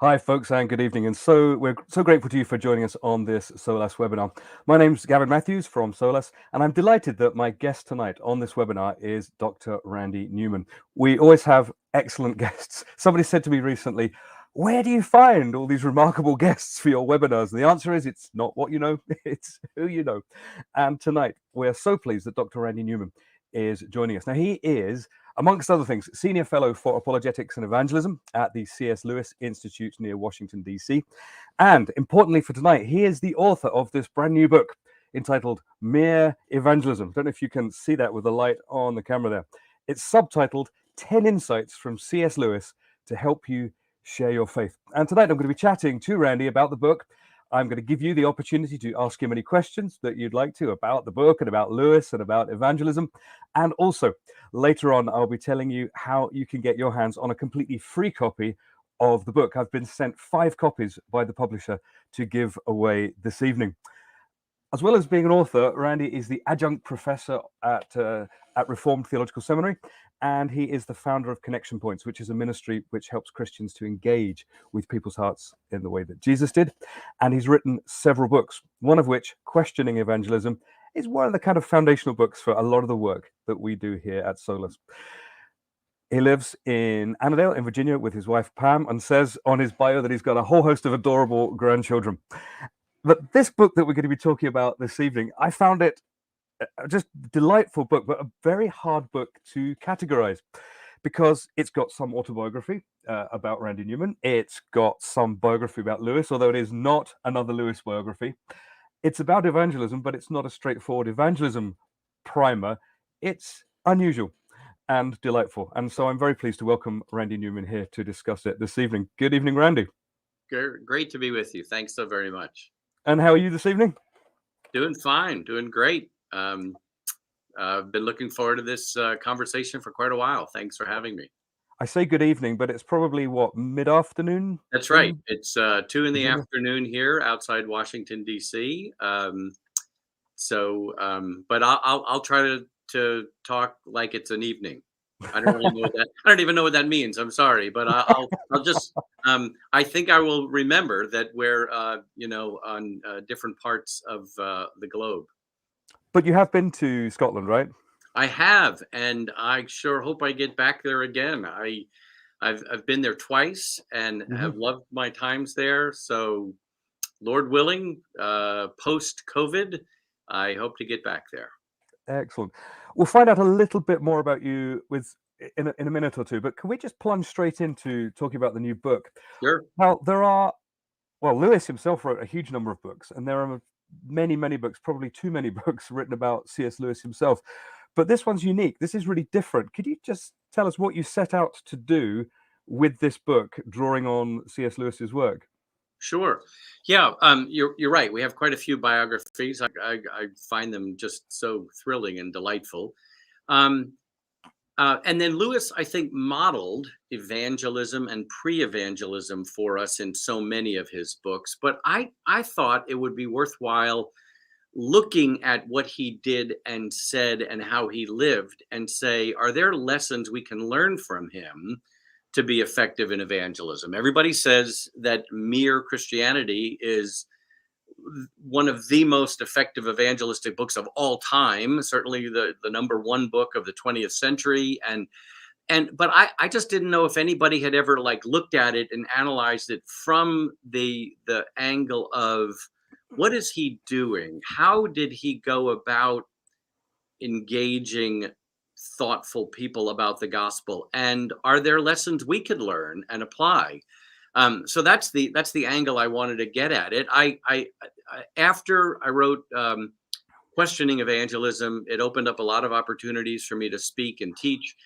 Hi, folks, and good evening. And we're so grateful to you for joining us on this SOLAS webinar. My name's Gavin Matthews from SOLAS, and I'm delighted that my guest tonight on this webinar is Dr. Randy Newman. We always have excellent guests. Somebody said to me recently, where do you find all these remarkable guests for your webinars? And the answer is it's not what you know, it's who you know. And tonight, we're so pleased that Dr. Randy Newman is joining us. Now, he is, amongst other things, Senior Fellow for Apologetics and Evangelism at the C.S. Lewis Institute near Washington, D.C. And importantly for tonight, he is the author of this brand new book entitled Mere Evangelism. I don't know if you can see that with the light on the camera there. It's subtitled 10 Insights from C.S. Lewis to Help You Share Your Faith. And tonight I'm going to be chatting to Randy about the book. I'm going to give you the opportunity to ask him any questions that you'd like to about the book and about Lewis and about evangelism. And also, later on, I'll be telling you how you can get your hands on a completely free copy of the book. I've been sent 5 copies by the publisher to give away this evening. As well as being an author, Randy is the adjunct professor at Reformed Theological Seminary, and he is the founder of Connection Points, which is a ministry which helps Christians to engage with people's hearts in the way that Jesus did. And he's written several books, one of which, Questioning Evangelism, is one of the kind of foundational books for a lot of the work that we do here at SOLAS. He lives in Annandale in Virginia with his wife Pam, and says on his bio that he's got a whole host of adorable grandchildren. But this book that we're going to be talking about this evening, I found it just delightful book, but a very hard book to categorize, because it's got some autobiography about Randy Newman. It's got some biography about Lewis, although it is not another Lewis biography. It's about evangelism, but it's not a straightforward evangelism primer. It's unusual and delightful. And so I'm very pleased to welcome Randy Newman here to discuss it this evening. Good evening, Randy. Great to be with you. Thanks so very much. And how are you this evening? Doing fine, doing great. I've been looking forward to this conversation for quite a while. Thanks for having me. I say good evening, but it's probably what, mid-afternoon? That's right. It's 2 in the Virginia? afternoon here outside Washington, D.C. But I'll try to talk like it's an evening. I don't really know what that. I don't even know what that means. I'm sorry, but I'll just. I think I will remember that we're on different parts of the globe. But you have been to Scotland, right? I have, and I sure hope I get back there again. I've been there twice and have loved my times there. So, Lord willing, post COVID, I hope to get back there. Excellent. We'll find out a little bit more about you in a minute or two, but can we just plunge straight into talking about the new book? Sure. Now, Lewis himself wrote a huge number of books, and there are many, many books, probably too many books written about C.S. Lewis himself. But this one's unique. This is really different. Could you just tell us what you set out to do with this book, drawing on C.S. Lewis's work? Sure. Yeah, you're right. We have quite a few biographies. I find them just so thrilling and delightful. And then Lewis, I think, modeled evangelism and pre-evangelism for us in so many of his books. But I thought it would be worthwhile looking at what he did and said and how he lived and say, are there lessons we can learn from him to be effective in evangelism? Everybody says that Mere Christianity is one of the most effective evangelistic books of all time, certainly the number one book of the 20th century. But I just didn't know if anybody had ever looked at it and analyzed it from the angle of, what is he doing? How did he go about engaging thoughtful people about the gospel? And are there lessons we could learn and apply? So that's the angle I wanted to get at it. After I wrote Questioning Evangelism, it opened up a lot of opportunities for me to speak and teach.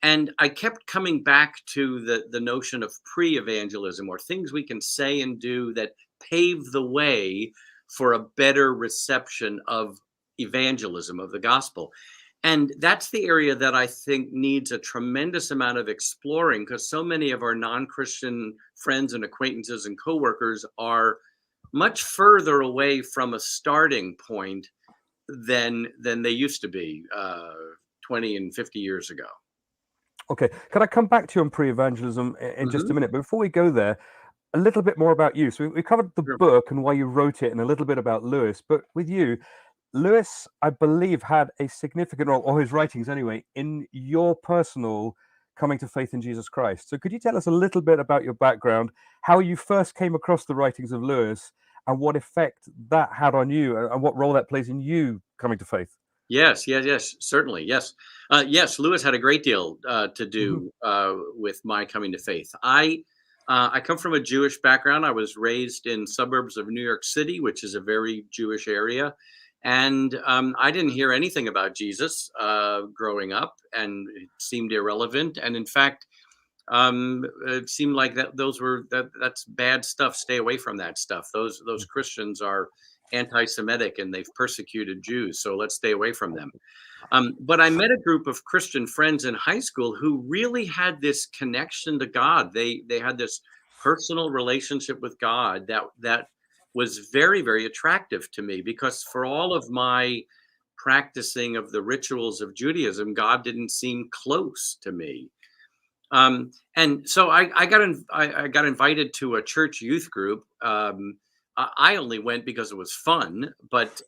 And I kept coming back to the notion of pre-evangelism, or things we can say and do that pave the way for a better reception of evangelism, of the gospel. And that's the area that I think needs a tremendous amount of exploring, because so many of our non-Christian friends and acquaintances and coworkers are much further away from a starting point than they used to be 20 and 50 years ago. Okay, can I come back to you on pre-evangelism in just a minute? But before we go there, a little bit more about you. So we covered the Sure. book and why you wrote it and a little bit about Lewis, but with you, Lewis, I believe, had a significant role, or his writings anyway, in your personal coming to faith in Jesus Christ. So could you tell us a little bit about your background, how you first came across the writings of Lewis, and what effect that had on you, and what role that plays in you coming to faith? Yes, yes, yes, certainly. Yes. Yes, Lewis had a great deal to Hmm. do with my coming to faith. I come from a Jewish background. I was raised in suburbs of New York City, which is a very Jewish area. And I didn't hear anything about Jesus growing up, and it seemed irrelevant. And in fact, it seemed like that's bad stuff. Stay away from that stuff. Those Christians are anti-Semitic and they've persecuted Jews, so let's stay away from them. But I met a group of Christian friends in high school who really had this connection to God. They had this personal relationship with God that was very, very attractive to me, because for all of my practicing of the rituals of Judaism, God didn't seem close to me. And so I got invited to a church youth group. I only went because it was fun, but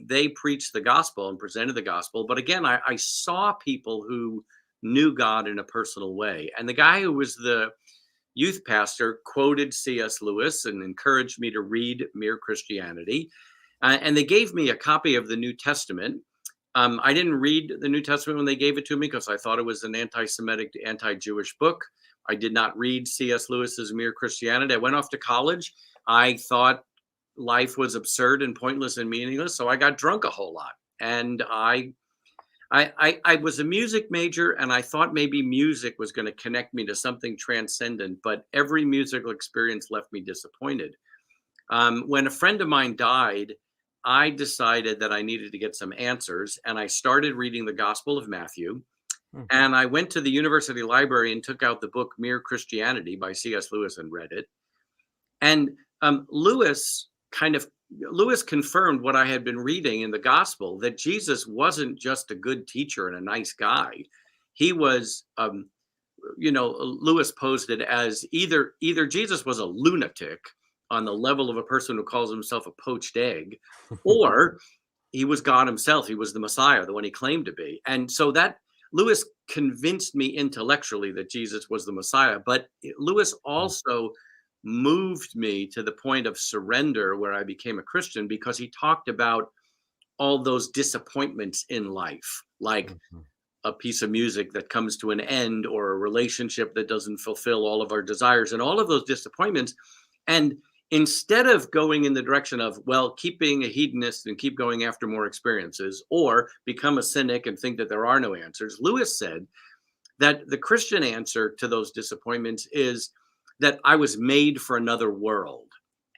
they preached the gospel and presented the gospel. But again, I saw people who knew God in a personal way. And the guy who was the youth pastor quoted C.S. Lewis and encouraged me to read Mere Christianity. And they gave me a copy of the New Testament. I didn't read the New Testament when they gave it to me because I thought it was an anti-Semitic, anti-Jewish book. I did not read C.S. Lewis's Mere Christianity. I went off to college. I thought life was absurd and pointless and meaningless, so I got drunk a whole lot. And I was a music major, and I thought maybe music was going to connect me to something transcendent, but every musical experience left me disappointed. When a friend of mine died, I decided that I needed to get some answers, and I started reading the Gospel of Matthew. Hmm. And I went to the university library and took out the book Mere Christianity by C.S. Lewis and read it. And Lewis confirmed what I had been reading in the Gospel, that Jesus wasn't just a good teacher and a nice guy. He was, Lewis posed it as either Jesus was a lunatic on the level of a person who calls himself a poached egg, or he was God himself. He was the Messiah, the one he claimed to be. And so that Lewis convinced me intellectually that Jesus was the Messiah, but Lewis also moved me to the point of surrender where I became a Christian, because he talked about all those disappointments in life, like Mhm. a piece of music that comes to an end, or a relationship that doesn't fulfill all of our desires, and all of those disappointments. And instead of going in the direction of, well, keep being a hedonist and keep going after more experiences, or become a cynic and think that there are no answers, Lewis said that the Christian answer to those disappointments is that I was made for another world.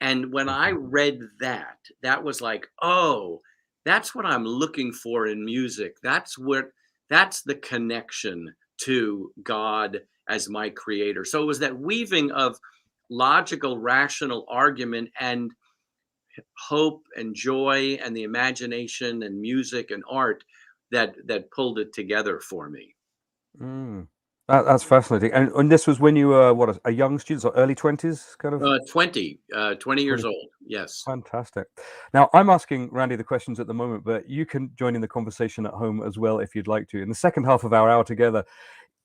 And when I Mhm. read that, that was like, oh, that's what I'm looking for in music. That's the connection to God as my creator. So it was that weaving of logical, rational argument and hope and joy and the imagination and music and art that pulled it together for me. Mm. That's fascinating. And this was when you were what, a young student, or early 20s, kind of 20 years 20. old. Yes. Fantastic. Now, I'm asking Randy the questions at the moment, but you can join in the conversation at home as well if you'd like to. In the second half of our hour together,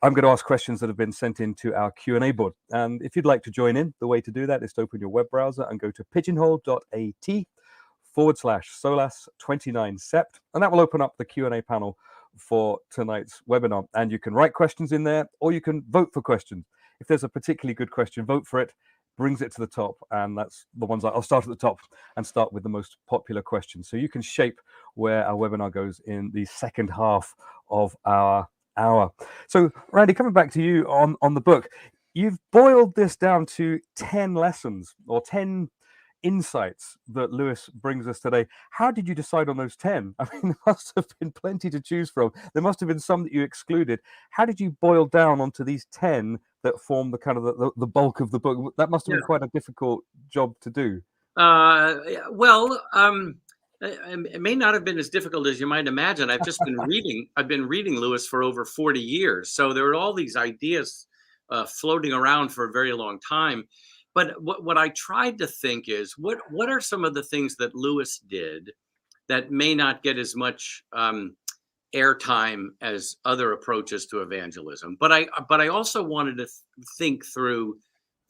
I'm going to ask questions that have been sent into our Q&A board. And if you'd like to join in, the way to do that is to open your web browser and go to pigeonhole.at/solas29sept, and that will open up the Q&A panel for tonight's webinar. And you can write questions in there, or you can vote for questions. If there's a particularly good question, vote for it, brings it to the top, and that's the ones I'll start at the top and start with the most popular questions. So you can shape where our webinar goes in the second half of our hour. So Randy, coming back to you on the book, you've boiled this down to 10 lessons or 10 insights that Lewis brings us today. How did you decide on those 10? I mean, there must have been plenty to choose from. There must have been some that you excluded. How did you boil down onto these 10 that form the kind of the bulk of the book? That must have Yeah. been quite a difficult job to do. Well, it may not have been as difficult as you might imagine. I've been reading Lewis for over 40 years. So there are all these ideas floating around for a very long time. But what I tried to think is what are some of the things that Lewis did that may not get as much airtime as other approaches to evangelism. But I also wanted to think through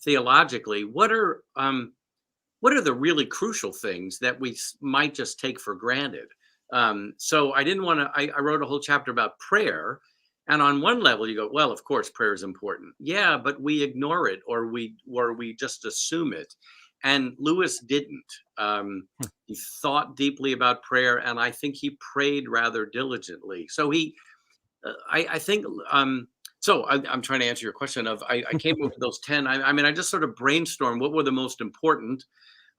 theologically what are the really crucial things that we might just take for granted. So I didn't want to. I wrote a whole chapter about prayer, and on one level you go, well, of course prayer is important. Yeah, but we ignore it, or we just assume it. And Lewis didn't. He thought deeply about prayer, and I think he prayed rather diligently. So I think. I'm trying to answer your question. I came up with those 10. I mean, I just sort of brainstormed what were the most important.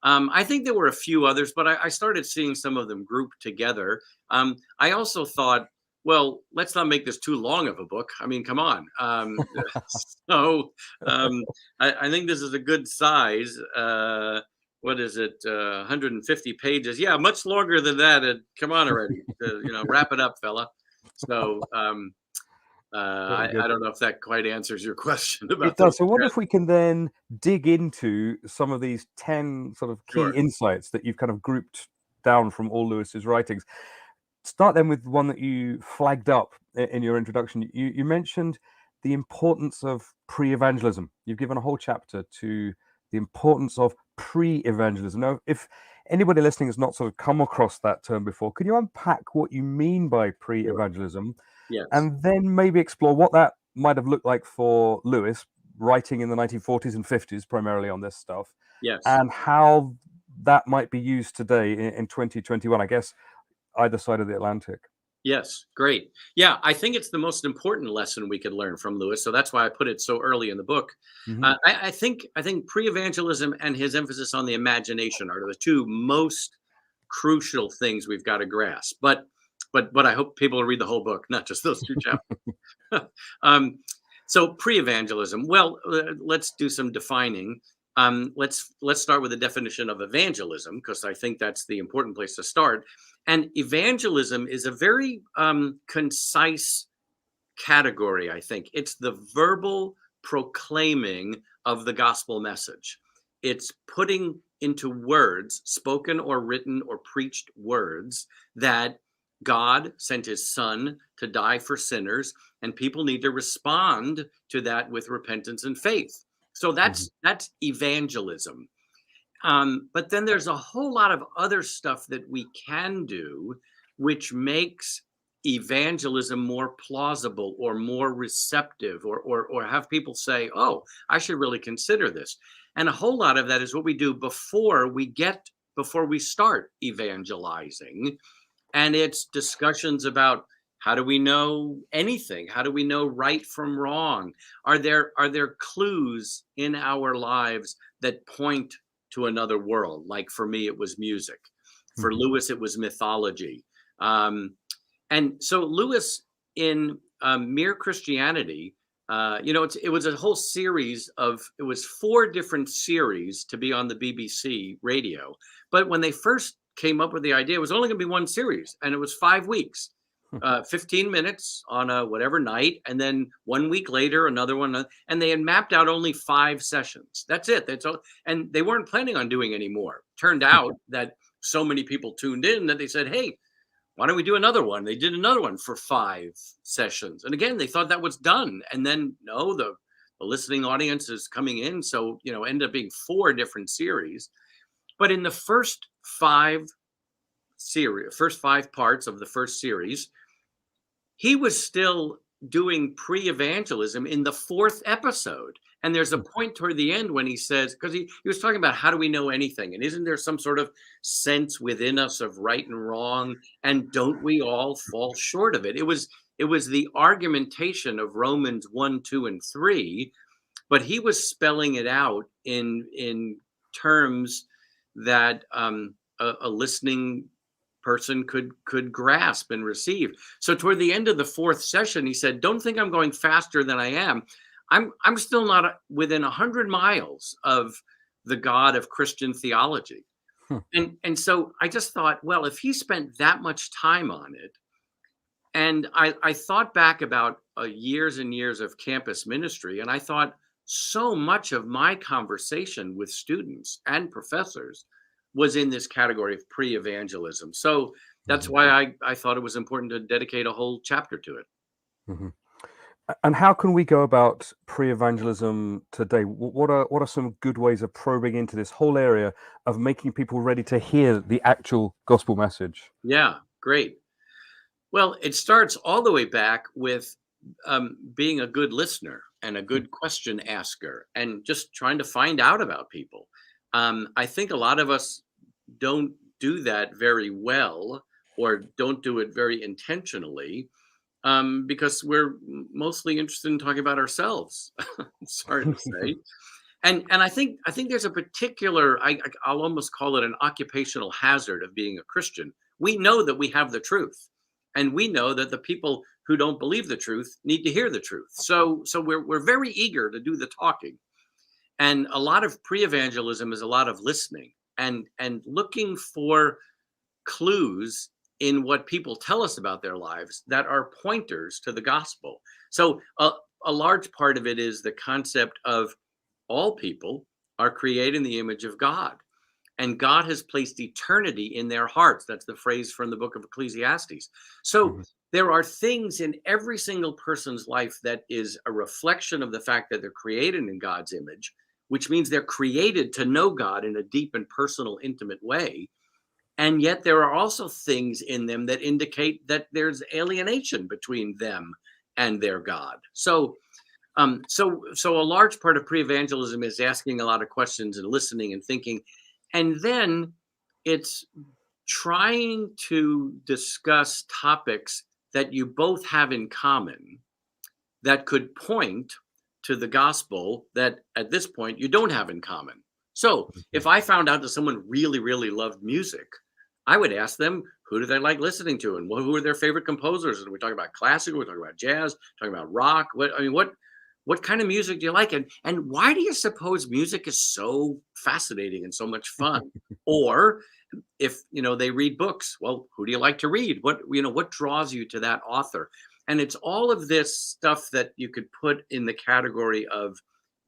I think there were a few others, but I started seeing some of them grouped together. I also thought, well, let's not make this too long of a book. I mean, come on. So I think this is a good size. What is it? 150 pages. Yeah, much longer than that. Come on already. Wrap it up, fella. So I don't know if that quite answers your question about it does. So what if we can then dig into some of these 10 sort of key insights that you've kind of grouped down from all Lewis's writings? Start then with one that you flagged up in your introduction. You mentioned the importance of pre-evangelism. You've given a whole chapter to the importance of pre-evangelism. Now, if anybody listening has not sort of come across that term before, can you unpack what you mean by pre-evangelism? Yes. And then maybe explore what that might have looked like for Lewis, writing in the 1940s and 50s, primarily on this stuff. Yes. And how that might be used today in 2021, I guess, either side of the Atlantic. Yes, great. Yeah, I think it's the most important lesson we could learn from Lewis. So that's why I put it so early in the book. Mm-hmm. I think pre-evangelism and his emphasis on the imagination are the two most crucial things we've got to grasp. But I hope people will read the whole book, not just those two chapters. So pre-evangelism. Well, let's do some defining. Let's start with the definition of evangelism, because I think that's the important place to start. And evangelism is a very concise category, I think. It's the verbal proclaiming of the gospel message. It's putting into words, spoken or written or preached words, that God sent his son to die for sinners, and people need to respond to that with repentance and faith. So that's evangelism. But then there's a whole lot of other stuff that we can do, which makes evangelism more plausible or more receptive, or have people say, oh, I should really consider this. And a whole lot of that is what we do before we start evangelizing. And it's discussions about, how do we know anything? How do we know right from wrong? Are there clues in our lives that point to another world? Like for me, it was music. For Lewis, it was mythology. And so Lewis, in Mere Christianity, it was a whole series it was 4 different series to be on the BBC radio. But when they first came up with the idea, it was only going to be one series, and it was 5 weeks. 15 minutes on a whatever night, and then 1 week later another one, and they had mapped out only 5 sessions. That's it. That's all. And they weren't planning on doing any more. Turned out that so many people tuned in that they said, hey, why don't we do another one? They did another one for 5 sessions, and again they thought that was done, and then no, the listening audience is coming in, so ended up being 4 different series. But in the first 5 parts of the first series, he was still doing pre-evangelism in the 4th episode. And there's a point toward the end when he says, because he was talking about, how do we know anything? And isn't there some sort of sense within us of right and wrong? And don't we all fall short of it? It was the argumentation of Romans 1, 2, and 3, but he was spelling it out in terms that a listening person could grasp and receive. So toward the end of the 4th session, he said, don't think I'm going faster than I am. I'm still not within 100 miles of the God of Christian theology. And so I just thought, well, if he spent that much time on it, and I thought back about years and years of campus ministry, and I thought, so much of my conversation with students and professors was in this category of pre-evangelism. So that's Mhm, why I thought it was important to dedicate a whole chapter to it. mhm. And how can we go about pre-evangelism today? What are some good ways of probing into this whole area of making people ready to hear the actual gospel message? Yeah, great. Well, it starts all the way back with being a good listener and a Mm, good question asker and just trying to find out about people. I think a lot of us don't do that very well or don't do it very intentionally because we're mostly interested in talking about ourselves. Sorry to say. And I think there's a particular I'll almost call it an occupational hazard of being a Christian. We know that we have the truth, and we know that the people who don't believe the truth need to hear the truth. So we're very eager to do the talking, and a lot of pre-evangelism is a lot of listening and looking for clues in what people tell us about their lives that are pointers to the gospel. So a large part of it is the concept of all people are created in the image of God, and God has placed eternity in their hearts. That's the phrase from the book of Ecclesiastes. So mhm, there are things in every single person's life that is a reflection of the fact that they're created in God's image, which means they're created to know God in a deep and personal, intimate way. And yet there are also things in them that indicate that there's alienation between them and their God. So a large part of pre-evangelism is asking a lot of questions and listening and thinking, and then it's trying to discuss topics that you both have in common that could point to the gospel that at this point you don't have in common. So mhm. if I found out that someone really, really loved music, I would ask them, who do they like listening to, and who are their favorite composers? And we're talking about classical, we're talking about jazz, talking about rock. What kind of music do you like, and why do you suppose music is so fascinating and so much fun? Or if they read books, well, who do you like to read? What draws you to that author? And it's all of this stuff that you could put in the category of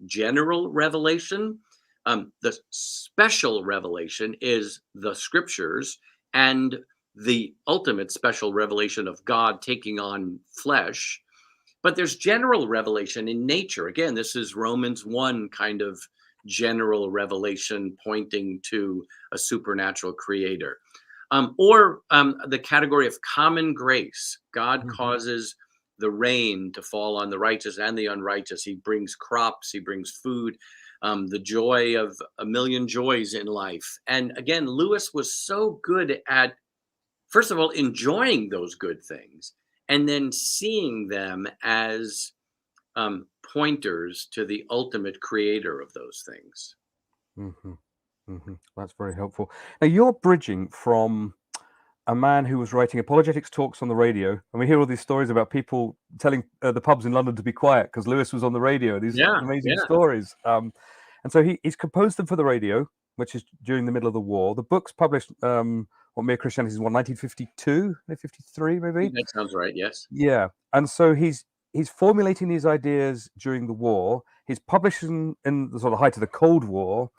general revelation. The special revelation is the scriptures, and the ultimate special revelation of God taking on flesh. But there's general revelation in nature. Again, this is Romans 1 kind of general revelation pointing to a supernatural creator. Or the category of common grace. God Mhm. causes the rain to fall on the righteous and the unrighteous. He brings crops, he brings food, the joy of a million joys in life. And again, Lewis was so good at, first of all, enjoying those good things and then seeing them as pointers to the ultimate creator of those things. Mhm, mhm. That's very helpful. Now, you're bridging from a man who was writing apologetics talks on the radio, and we hear all these stories about people telling the pubs in London to be quiet because Lewis was on the radio. These Yeah, amazing yeah, stories, and so he's composed them for the radio, which is during the middle of the war. The book's published, what Mere Christianity is, what, 1952, 53, I maybe. think that sounds right. Yes. Yeah, and so he's formulating these ideas during the war. He's publishing in the sort of height of the Cold War.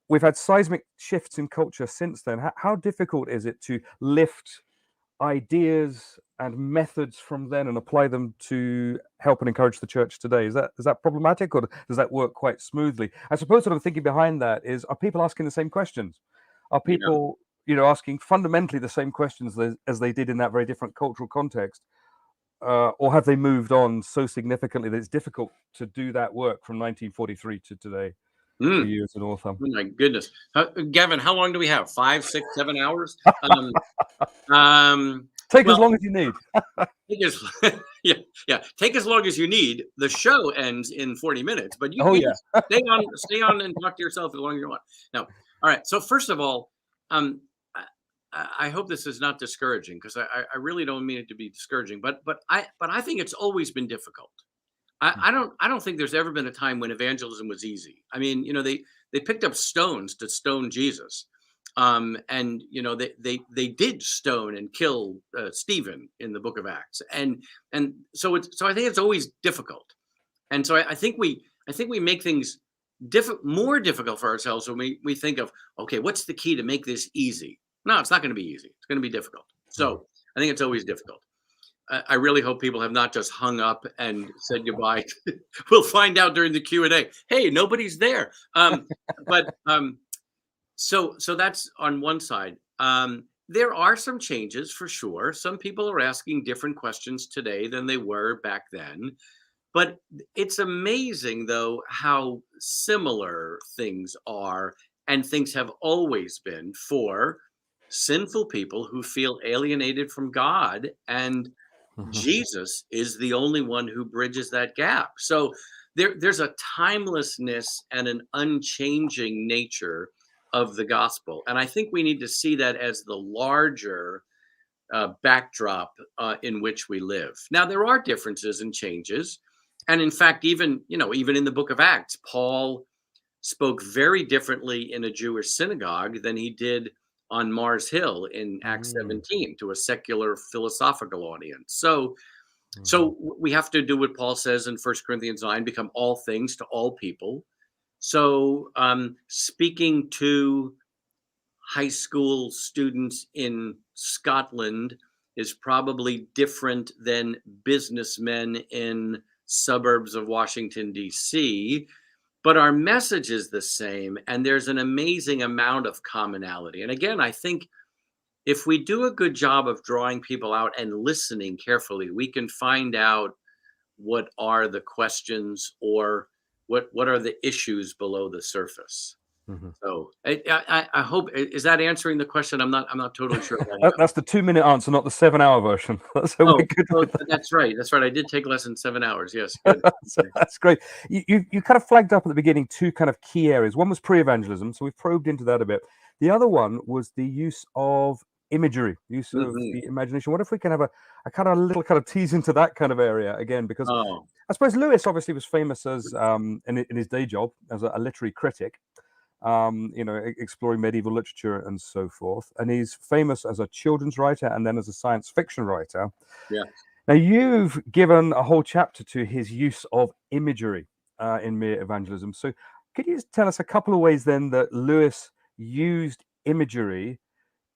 We've had seismic shifts in culture since then. How difficult is it to lift ideas and methods from then and apply them to help and encourage the church today? Is that problematic, or does that work quite smoothly? I suppose what I'm thinking behind that is: are people asking the same questions? Are Yeah. people, asking fundamentally the same questions as they did in that very different cultural context? Or have they moved on so significantly that it's difficult to do that work from 1943 to today for Mm, you as an author? oh my goodness, Gavin, how long do we have? 5, 6, 7 hours? Um, um, Take as well, long as you need. take as, yeah, yeah. Take as long as you need. The show ends in 40 minutes, but you Oh you yeah. just stay on and talk to yourself as long as you want. Now, all right. So first of all, um, I hope this is not discouraging, because I really don't mean it to be discouraging, but I think it's always been difficult. I don't think there's ever been a time when evangelism was easy. I mean, they picked up stones to stone Jesus, and they did stone and kill Stephen in the Book of Acts, and so I think it's always difficult, and so I think I think we make things more difficult for ourselves when we think of, okay, what's the key to make this easy? No, it's not going to be easy. It's going to be difficult. So I think it's always difficult. I really hope people have not just hung up and said goodbye. We'll find out during the Q&A. Hey, nobody's there. So that's on one side. There are some changes for sure. Some people are asking different questions today than they were back then. But it's amazing, though, how similar things are and things have always been for sinful people who feel alienated from God. And Jesus is the only one who bridges that gap. So there's a timelessness and an unchanging nature of the gospel. And I think we need to see that as the larger backdrop in which we live. Now, there are differences and changes. And in fact, even in the book of Acts, Paul spoke very differently in a Jewish synagogue than he did on Mars Hill in Acts 17 to a secular philosophical audience. So we have to do what Paul says in 1 Corinthians 9, become all things to all people. So speaking to high school students in Scotland is probably different than businessmen in suburbs of Washington, D.C., but our message is the same, and there's an amazing amount of commonality. And again, I think if we do a good job of drawing people out and listening carefully, we can find out what are the questions or what are the issues below the surface. So I hope, is that answering the question? I'm not totally sure. That's the 2-minute answer, not the 7-hour version. So we're good with that. That's right. I did take less than 7 hours. Yes, good. That's great. You kind of flagged up at the beginning 2 kind of key areas. One was pre-evangelism, so we've probed into that a bit. The other one was the use of imagery, use of the imagination. What if we can have a kind of little kind of tease into that kind of area again? Because I suppose Lewis obviously was famous as in his day job as a literary critic. Exploring medieval literature and so forth. And he's famous as a children's writer and then as a science fiction writer. Yeah. Now, you've given a whole chapter to his use of imagery in Mere Evangelism. So could you tell us a couple of ways then that Lewis used imagery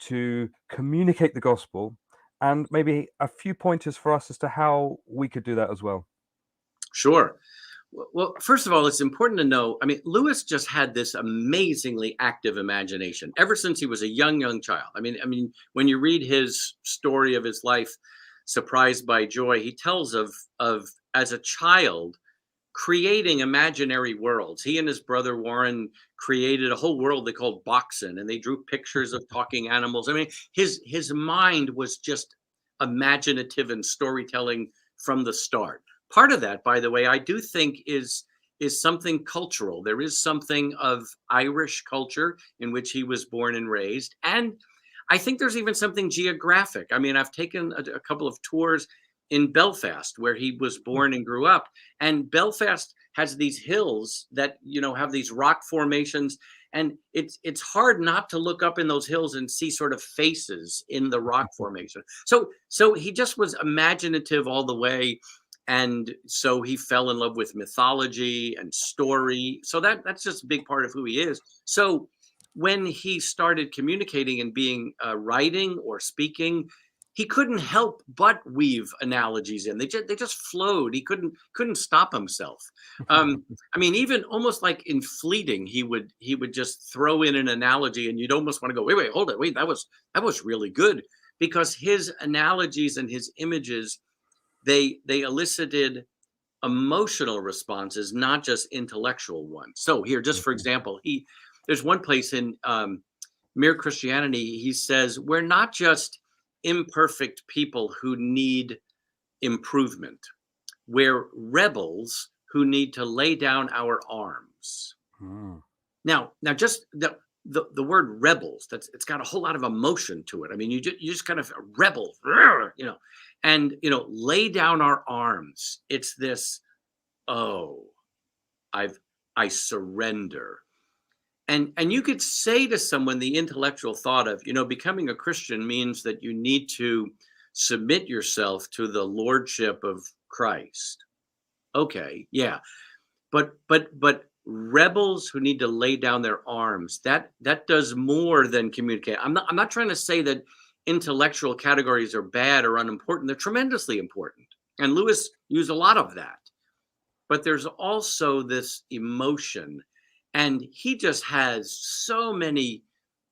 to communicate the gospel, and maybe a few pointers for us as to how we could do that as well? Sure. Well, first of all, it's important to know, Lewis just had this amazingly active imagination ever since he was a young child. I mean, when you read his story of his life, Surprised by Joy, he tells of as a child creating imaginary worlds. He and his brother Warren created a whole world they called Boxen, and they drew pictures of talking animals. I mean, his mind was just imaginative and storytelling from the start. Part of that, by the way, I do think is something cultural. There is something of Irish culture in which he was born and raised. And I think there's even something geographic. I mean, I've taken a couple of tours in Belfast where he was born and grew up. And Belfast has these hills that, have these rock formations. And it's hard not to look up in those hills and see sort of faces in the rock formation. So he just was imaginative all the way. And so he fell in love with mythology and story. So that's just a big part of who he is. So when he started communicating and being writing or speaking, he couldn't help but weave analogies in. They just flowed. He couldn't stop himself. Even almost like in Fleeting, he would just throw in an analogy, and you'd almost want to go, wait, hold it, that was really good, because his analogies and his images, they elicited emotional responses, not just intellectual ones. So here, just for example, there's one place in Mere Christianity, he says, we're not just imperfect people who need improvement. We're rebels who need to lay down our arms. Now, just the word rebels, it's got a whole lot of emotion to it. I mean, you just kind of rebel, and lay down our arms. It's this, I surrender. And you could say to someone the intellectual thought of, becoming a Christian means that you need to submit yourself to the lordship of Christ. Okay, yeah. but rebels who need to lay down their arms, that does more than communicate. I'm not trying to say that intellectual categories are bad or unimportant. They're tremendously important, and Lewis used a lot of that. But there's also this emotion, and he just has so many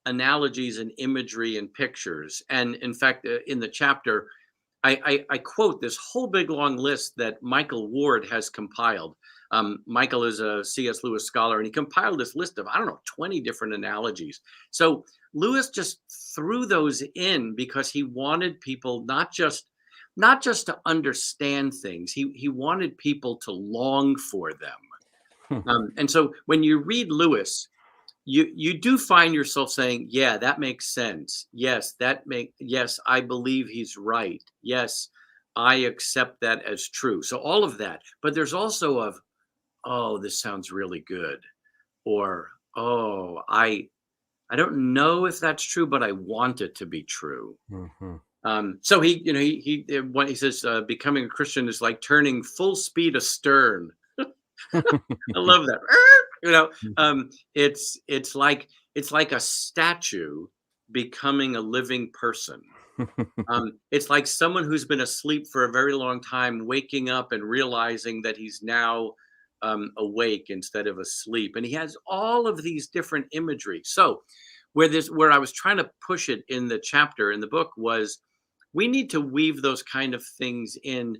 analogies and imagery and pictures. And in fact, in the chapter, I quote this whole big long list that Michael Ward has compiled. Michael is a C.S. Lewis scholar, and he compiled this list of, I don't know, 20 different analogies. So Lewis just threw those in because he wanted people not just to understand things. He wanted people to long for them. And so when you read Lewis, you do find yourself saying, yeah, that makes sense. Yes, yes, I believe he's right. Yes, I accept that as true. So all of that. But there's also of, oh, this sounds really good. Or, oh, I don't know if that's true, but I want it to be true. Mhm. So when he says becoming a Christian is like turning full speed astern. I love that. You know, it's like a statue becoming a living person. It's like someone who's been asleep for a very long time, waking up and realizing that he's now awake instead of asleep. And he has all of these different imagery. So where I was trying to push it in the chapter in the book was we need to weave those kind of things in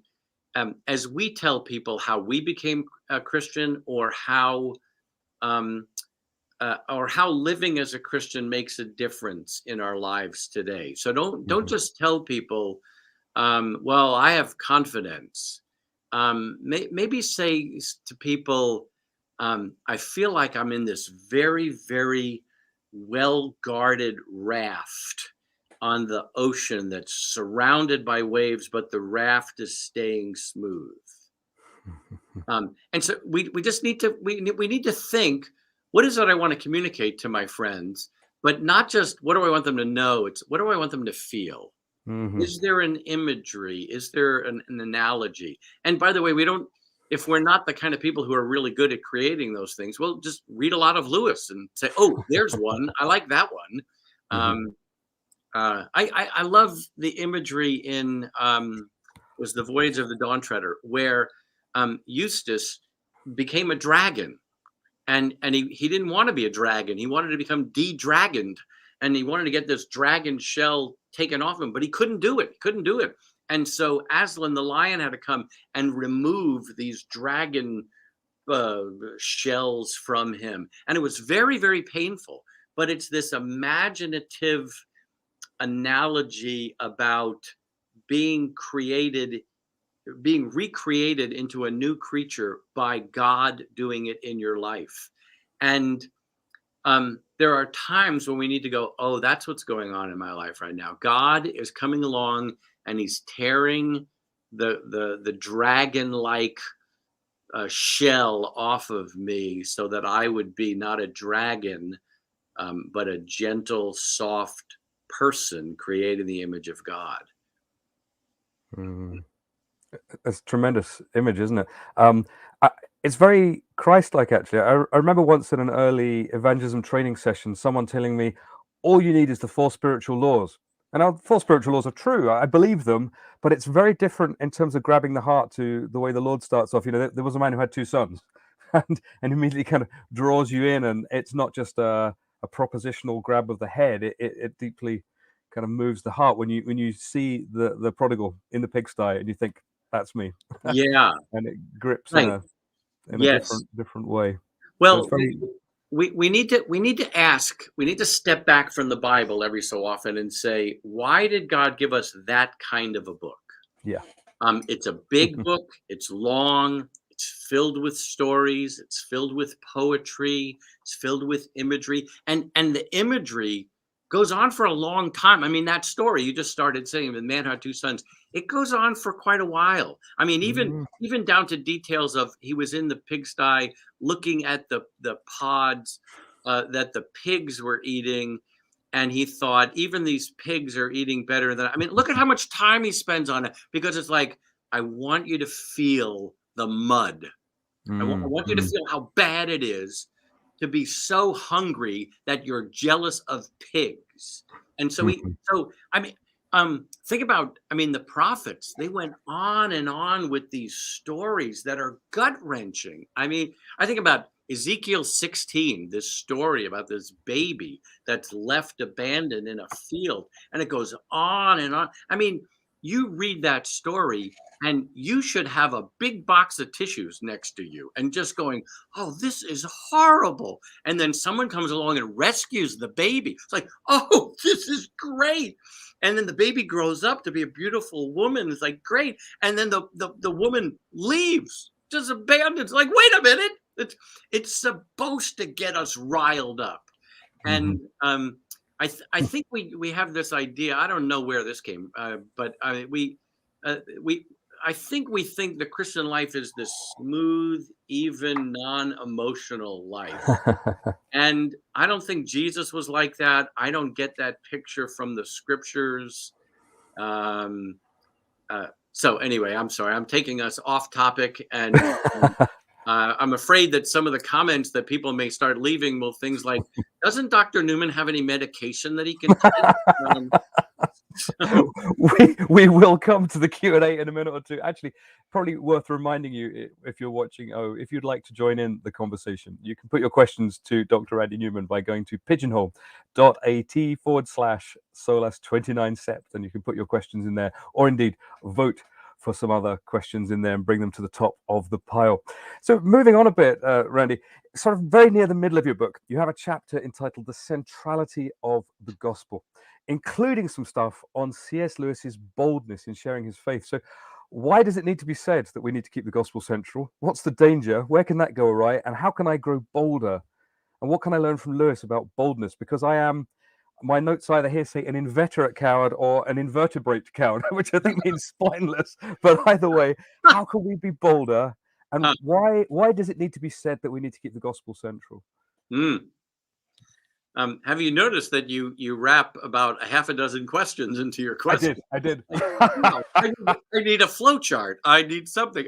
as we tell people how we became a Christian, um, or how living as a Christian makes a difference in our lives today. So don't Mhm. just tell people, well, I have confidence. Maybe say to people, I feel like I'm in this very, very well guarded raft on the ocean that's surrounded by waves, but the raft is staying smooth. And so we just need to we need to think, what is it I want to communicate to my friends, but not just what do I want them to know. It's what do I want them to feel. Mhm. Is there an imagery? Is there an analogy? And by the way, we don't. If we're not the kind of people who are really good at creating those things, we'll just read a lot of Lewis and say, "Oh, there's one. I like that one." Mhm. Um, I love the imagery in was the Voyage of the Dawn Treader, where Eustace became a dragon, and he didn't want to be a dragon. He wanted to become de-dragoned, and he wanted to get this dragon shell taken off him, but he couldn't do it. He couldn't do it. And so Aslan the lion had to come and remove these dragon uh, shells from him, and it was very, very painful. But it's this imaginative analogy about being created, being recreated into a new creature by God doing it in your life. And there are times when we need to go, oh, that's what's going on in my life right now. God is coming along and he's tearing the dragon like shell off of me so that I would be not a dragon, but a gentle, soft person created in the image of God. Mm. It's a tremendous image, isn't it? Um, I, it's very Christ-like, actually. I remember once in an early evangelism training session, someone telling me, all you need is the four spiritual laws. And our four spiritual laws are true. I believe them, but it's very different in terms of grabbing the heart to the way the Lord starts off. You know, there was a man who had two sons, and immediately kind of draws you in, and it's not just a propositional grab of the head. It deeply kind of moves the heart when you see the prodigal in the pigsty, and you think, that's me. Yeah, And it grips right. in a Yes. different way. So it's Well, very we need to ask, we need to step back from the Bible every so often and say, why did God give us that kind of a book? yeah. It's a big book, it's long, it's filled with stories, it's filled with poetry, it's filled with imagery, and the imagery goes on for a long time. I mean, that story you just started saying, the man who had two sons, it goes on for quite a while. I mean, Mm, even down to details of he was in the pigsty looking at the pods that the pigs were eating, and he thought, even these pigs are eating better than, I mean, look at how much time he spends on it, because it's like, I want you to feel the mud. I want you to feel how bad it is to be so hungry that you're jealous of pigs. And so I mean, think about, I mean, the prophets, they went on and on with these stories that are gut wrenching. I mean, I think about Ezekiel 16, this story about this baby that's left abandoned in a field, and it goes on and on. I mean, you read that story and you should have a big box of tissues next to you and just going, oh, this is horrible. And then someone comes along and rescues the baby. It's like, oh, this is great. And then the baby grows up to be a beautiful woman. It's like, great. And then the woman leaves, just abandons. Like, wait a minute. It's supposed to get us riled up. And I think we have this idea. I don't know where this came, but I think we think the Christian life is this smooth, even, non-emotional life. And I don't think Jesus was like that. I don't get that picture from the scriptures. So anyway, I'm sorry. I'm taking us off topic, and I'm afraid that some of the comments that people may start leaving will things like, doesn't Dr. Newman have any medication that he can take? We will come to the Q&A in a minute or two. Actually, probably worth reminding you, if you're watching, if you'd like to join in the conversation, you can put your questions to Dr. Randy Newman by going to pigeonhole.at/Solas29sept, and you can put your questions in there, or indeed vote for some other questions in there and bring them to the top of the pile. So moving on a bit, Randy, sort of very near the middle of your book, you have a chapter entitled The Centrality of the Gospel, including some stuff on C.S. Lewis's boldness in sharing his faith. So why does it need to be said that we need to keep the gospel central? What's the danger? Where can that go awry? And how can I grow bolder? And what can I learn from Lewis about boldness? Because my notes either here say an inveterate coward or an invertebrate coward, which I think means spineless. But either way, how can we be bolder? And why does it need to be said that we need to keep the gospel central? Have you noticed that you wrap about a half a dozen questions into your question? I did. Wow, I need a flow chart. I need something.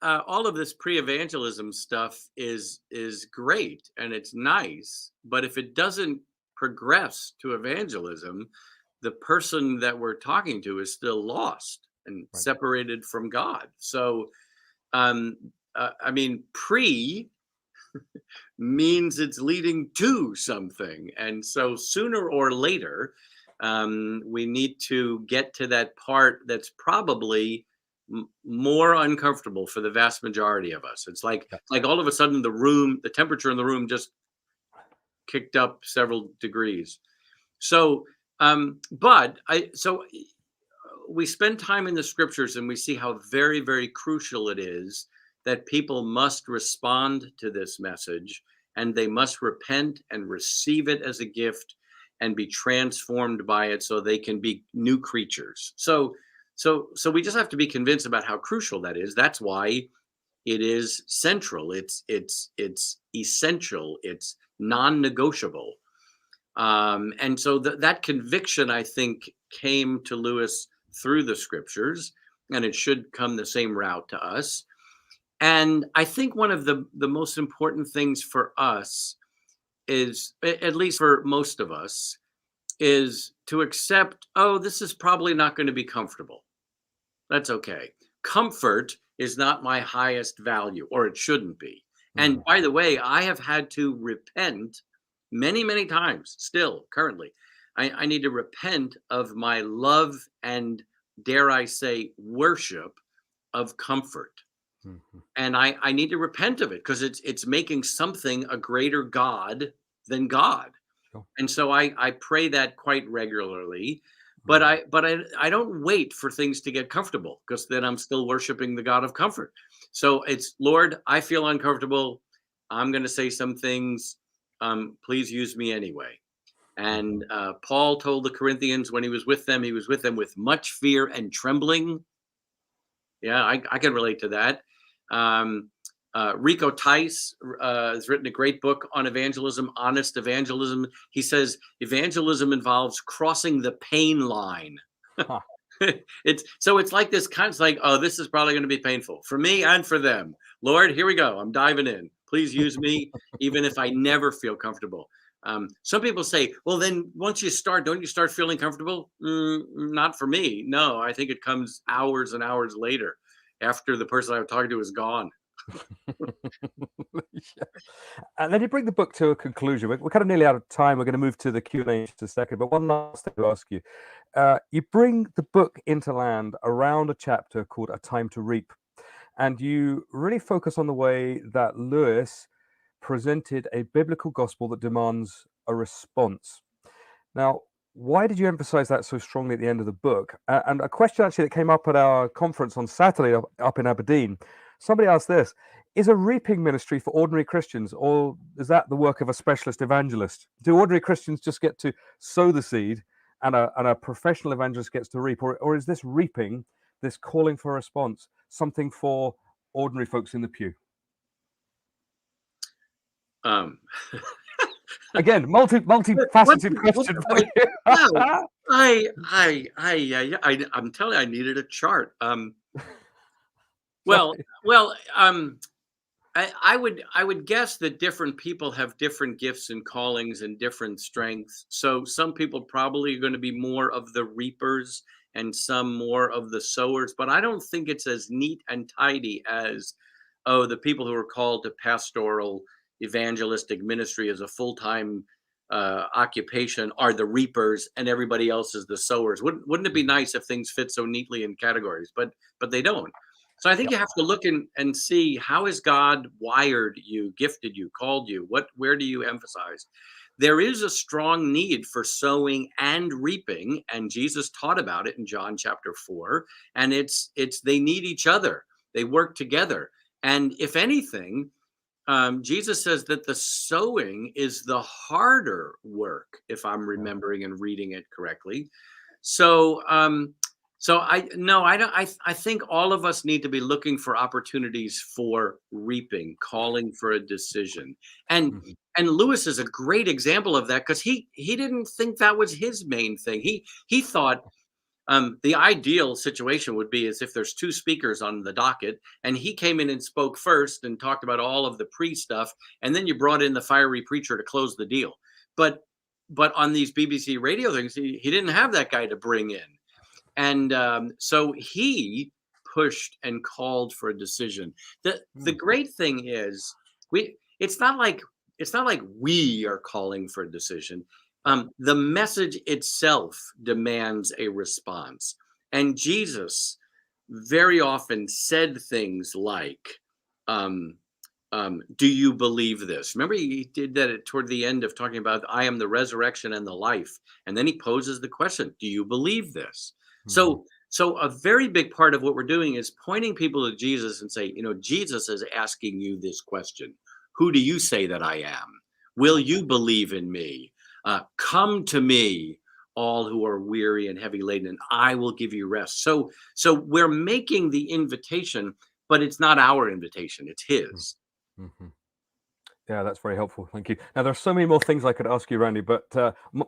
All of this pre-evangelism stuff is great and it's nice, but if it doesn't progress to evangelism, the person that we're talking to is still lost and separated from God. So, I mean, pre means it's leading to something. And so sooner or later, we need to get to that part that's probably more uncomfortable for the vast majority of us. It's like all of a sudden the temperature in the room just kicked up several degrees. So, so we spend time in the scriptures and we see how very, very crucial it is that people must respond to this message, and they must repent and receive it as a gift and be transformed by it so they can be new creatures. So we just have to be convinced about how crucial that is. That's why it is central. It's essential. It's non-negotiable. And so that conviction, I think, came to Lewis through the scriptures, and it should come the same route to us. And I think one of the most important things for us is, at least for most of us, is to accept, oh, this is probably not going to be comfortable. That's okay. Comfort is not my highest value, or it shouldn't be. And by the way, I have had to repent many, many times, still currently. I need to repent of my love and, dare I say, worship of comfort. And I need to repent of it because it's making something a greater God than God. Sure. And so I pray that quite regularly, but I don't wait for things to get comfortable, because then I'm still worshiping the God of comfort. So it's, Lord, I feel uncomfortable. I'm going to say some things. Please use me anyway. And Paul told the Corinthians when he was with them with much fear and trembling. Yeah, I can relate to that. Rico Tice has written a great book on evangelism, Honest Evangelism. He says evangelism involves crossing the pain line. It's like this kind of like, oh, this is probably going to be painful for me and for them. Lord, here we go. I'm diving in. Please use me, even if I never feel comfortable. Some people say, well, then once you start, don't you start feeling comfortable? Not for me. No, I think it comes hours and hours later after the person I was talking to is gone. Yeah. And then you bring the book to a conclusion. We're kind of nearly out of time. We're going to move to the Q&A in just a second. But one last thing to ask you. You bring the book into land around a chapter called A Time to Reap. And you really focus on the way that Lewis presented a biblical gospel that demands a response. Now, why did you emphasize that so strongly at the end of the book? And a question actually that came up at our conference on Saturday up in Aberdeen, somebody asked this: is a reaping ministry for ordinary Christians, or is that the work of a specialist evangelist? Do ordinary Christians just get to sow the seed and a professional evangelist gets to reap? Or is this reaping, this calling for a response, something for ordinary folks in the pew? Um, Again, multifaceted question for you. wow. I'm telling you, I needed a chart. Well, Sorry. well, I would guess that different people have different gifts and callings and different strengths. So some people probably are going to be more of the reapers and some more of the sowers. But I don't think it's as neat and tidy as, oh, the people who are called to pastoral evangelistic ministry as a full-time occupation are the reapers and everybody else is the sowers. Wouldn't it be nice if things fit so neatly in categories? But they don't. So I think Yep. you have to look and see, how has God wired you, gifted you, called you? Where do you emphasize? There is a strong need for sowing and reaping, and Jesus taught about it in John chapter 4. And it's they need each other. They work together. And if anything, Jesus says that the sowing is the harder work, if I'm remembering and reading it correctly. So, I no, I don't. I think all of us need to be looking for opportunities for reaping, calling for a decision, and Mhm. and Lewis is a great example of that, because he didn't think that was his main thing. He thought the ideal situation would be as if there's two speakers on the docket, and he came in and spoke first and talked about all of the pre stuff, and then you brought in the fiery preacher to close the deal. But on these BBC radio things, he didn't have that guy to bring in, and so he pushed and called for a decision. The great thing is, it's not like we are calling for a decision. The message itself demands a response, and Jesus very often said things like, do you believe this? Remember, he did that toward the end of talking about, I am the resurrection and the life. And then he poses the question, do you believe this? Mhm. So a very big part of what we're doing is pointing people to Jesus and say, Jesus is asking you this question. Who do you say that I am? Will you believe in me? Come to me, all who are weary and heavy laden, and I will give you rest. So we're making the invitation, but it's not our invitation, it's his. Mhm. Yeah, that's very helpful. Thank you. Now, there are so many more things I could ask you, Randy, but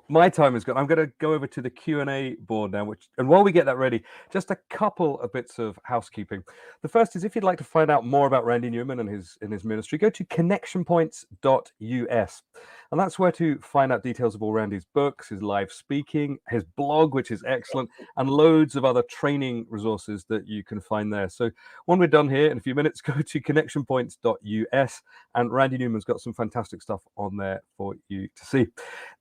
my time is gone. I'm going to go over to the Q&A board now, and while we get that ready, just a couple of bits of housekeeping. The first is, if you'd like to find out more about Randy Newman and his ministry, go to connectionpoints.us. And that's where to find out details of all Randy's books, his live speaking, his blog, which is excellent, and loads of other training resources that you can find there. So when we're done here in a few minutes, go to connectionpoints.us, and Randy Newman's got some fantastic stuff on there for you to see.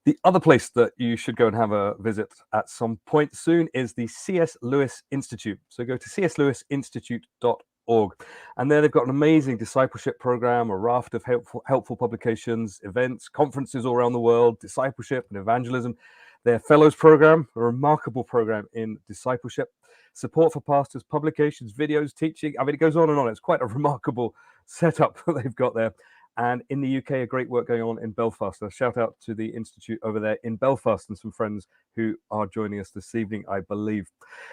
The other place that you should go and have a visit at some point soon is the C.S. Lewis Institute. So go to cslewisinstitute.org. And there they've got an amazing discipleship program, a raft of helpful publications, events, conferences all around the world, discipleship and evangelism. Their fellows program, a remarkable program in discipleship, support for pastors, publications, videos, teaching. I mean, it goes on and on. It's quite a remarkable setup that they've got there. And in the UK, a great work going on in Belfast. A shout out to the Institute over there in Belfast and some friends who are joining us this evening, I believe.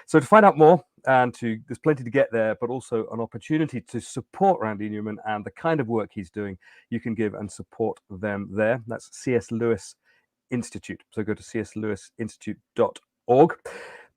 So to find out more, there's plenty to get there, but also an opportunity to support Randy Newman and the kind of work he's doing, you can give and support them there. That's C.S. Lewis Institute. So go to cslewisinstitute.org.